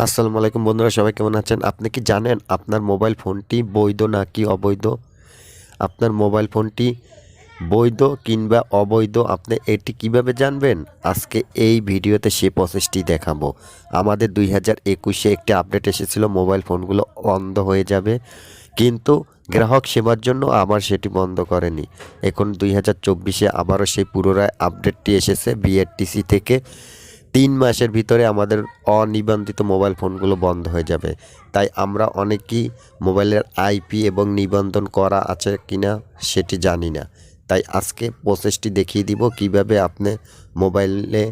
আসসালামু আলাইকুম বন্ধুরা, সবাই কেমন আছেন? আপনি কি জানেন আপনার মোবাইল ফোনটি বৈধ নাকি অবৈধ? আপনার মোবাইল ফোনটি বৈধ কিংবা অবৈধ আপনি এটি কিভাবে জানবেন? আজকে এই ভিডিওতে সে প্রসেসটি দেখাবো। আমাদের 2021-এ একটি আপডেট এসেছিল, মোবাইল ফোনগুলো বন্ধ হয়ে যাবে, কিন্তু গ্রাহক সেবার জন্য আবার সেটি বন্ধ করেনি। এখন 2024-এ আবারও সেই পুনরায় আপডেটটি এসেছে বিআরটিসি থেকে। 3 মাসের ভিতরে আমাদের অনিবন্ধিত মোবাইল ফোনগুলো বন্ধ হয়ে যাবে। তাই আমরা অনেকেই মোবাইলের আইপি এবং নিবন্ধন করা আছে কিনা সেটি জানি না। তাই আজকে প্রসেসটি দেখিয়ে দিব কিভাবে আপনি মোবাইলে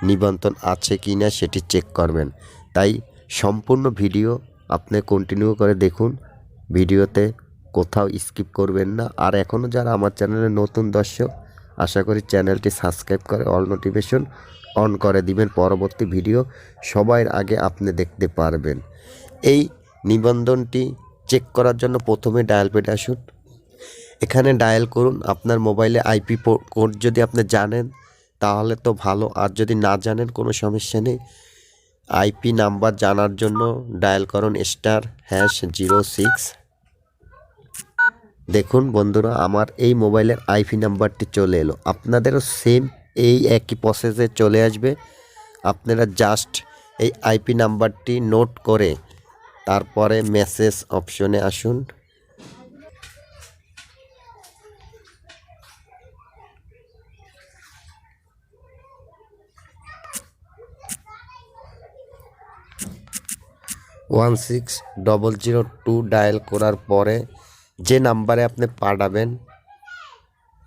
নিবন্ধন আছে কিনা সেটি চেক করবেন। তাই সম্পূর্ণ ভিডিও আপনি কন্টিনিউ করে দেখুন, ভিডিওতে কোথাও স্কিপ করবেন না। আর এখনও যারা আমার চ্যানেলে নতুন দর্শক, আশা করি চ্যানেলটি সাবস্ক্রাইব করে অল নোটিফিকেশন অন করে দিবেন, পরবর্তী ভিডিও সবার আগে আপনি দেখতে পারবেন। এই নিবন্ধনটি চেক করার জন্য প্রথমে ডায়াল প্যাডে আসুন, এখানে ডায়াল করুন। আপনার মোবাইলে আইপি কোড যদি আপনি জানেন তাহলে তো ভালো, আর যদি না জানেন কোনো সমস্যা নেই। আইপি নাম্বার জানার জন্য ডায়াল করুন *#06। দেখুন বন্ধুরা, আমার এই মোবাইলের আইপি নাম্বারটি চলে এলো। আপনাদেরও সেম এই একই প্রসেসে চলে আসবে। আপনারা জাস্ট এই আইপি নাম্বারটি নোট করে তারপরে মেসেজ অপশনে আসুন। *16002 ডায়াল করার পরে যে নাম্বারে আপনি পাঠাবেন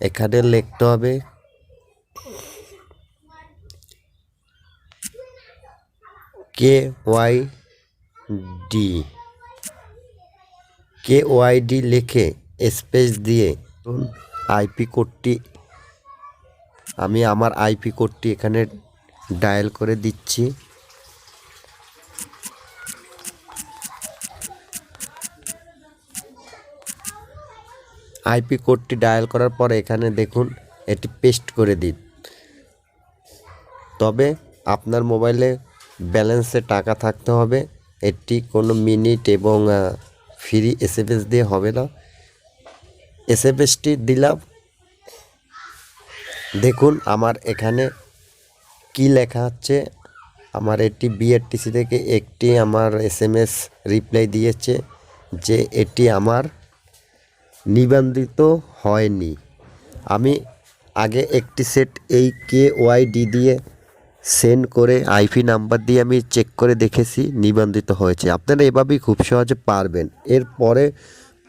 এখানে লিখতে হবে KYD লিখে স্পেস দিয়ে আইপি কোডটি, আমি আমার আইপি কোডটি এখানে ডায়াল করে দিচ্ছি। আইপি কোডটি ডায়াল করার পরে এখানে দেখুন এটি পেস্ট করে দিন। তবে আপনার মোবাইলে ব্যালেন্সে টাকা থাকতে হবে। এটি কোনো মিনিট এবং ফ্রি এসএমএস দিয়ে হবে না। এসএমএসটি দিলাম, দেখুন আমার এখানে কি লেখা আছে। আমার এটি বিআরটিসি থেকে একটি আমার এসএমএস রিপ্লাই দিয়েছে যে এটি আমার নিবন্ধিত হয়নি। আমি আগে একটি সেট এই KYD দিয়ে সেন্ড করে আইপি নাম্বার দিয়ে আমি চেক করে দেখেছি নিবন্ধিত হয়েছে। আপনারা এভাবেই খুব সহজে পারবেন। এরপরে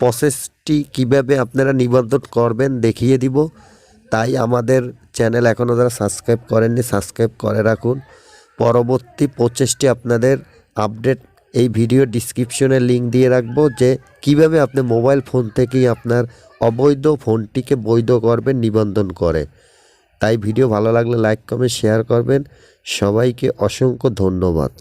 প্রসেসটি কিভাবে আপনারা নিবন্ধন করবেন দেখিয়ে দিব। তাই আমাদের চ্যানেল এখনও যারা সাবস্ক্রাইব করেননি সাবস্ক্রাইব করে রাখুন। পরবর্তী প্রচেষ্টি আপনাদের আপডেট এই ভিডিও ডিসক্রিপশনে লিঙ্ক দিয়ে রাখবো যে কিভাবে আপনি মোবাইল ফোন থেকেই আপনার অবৈধ ফোনটিকে বৈধ করবেন নিবন্ধন করে। তাই ভিডিও ভালো লাগলে লাইক কমেন্ট শেয়ার করবেন। সবাইকে অসংখ্য ধন্যবাদ।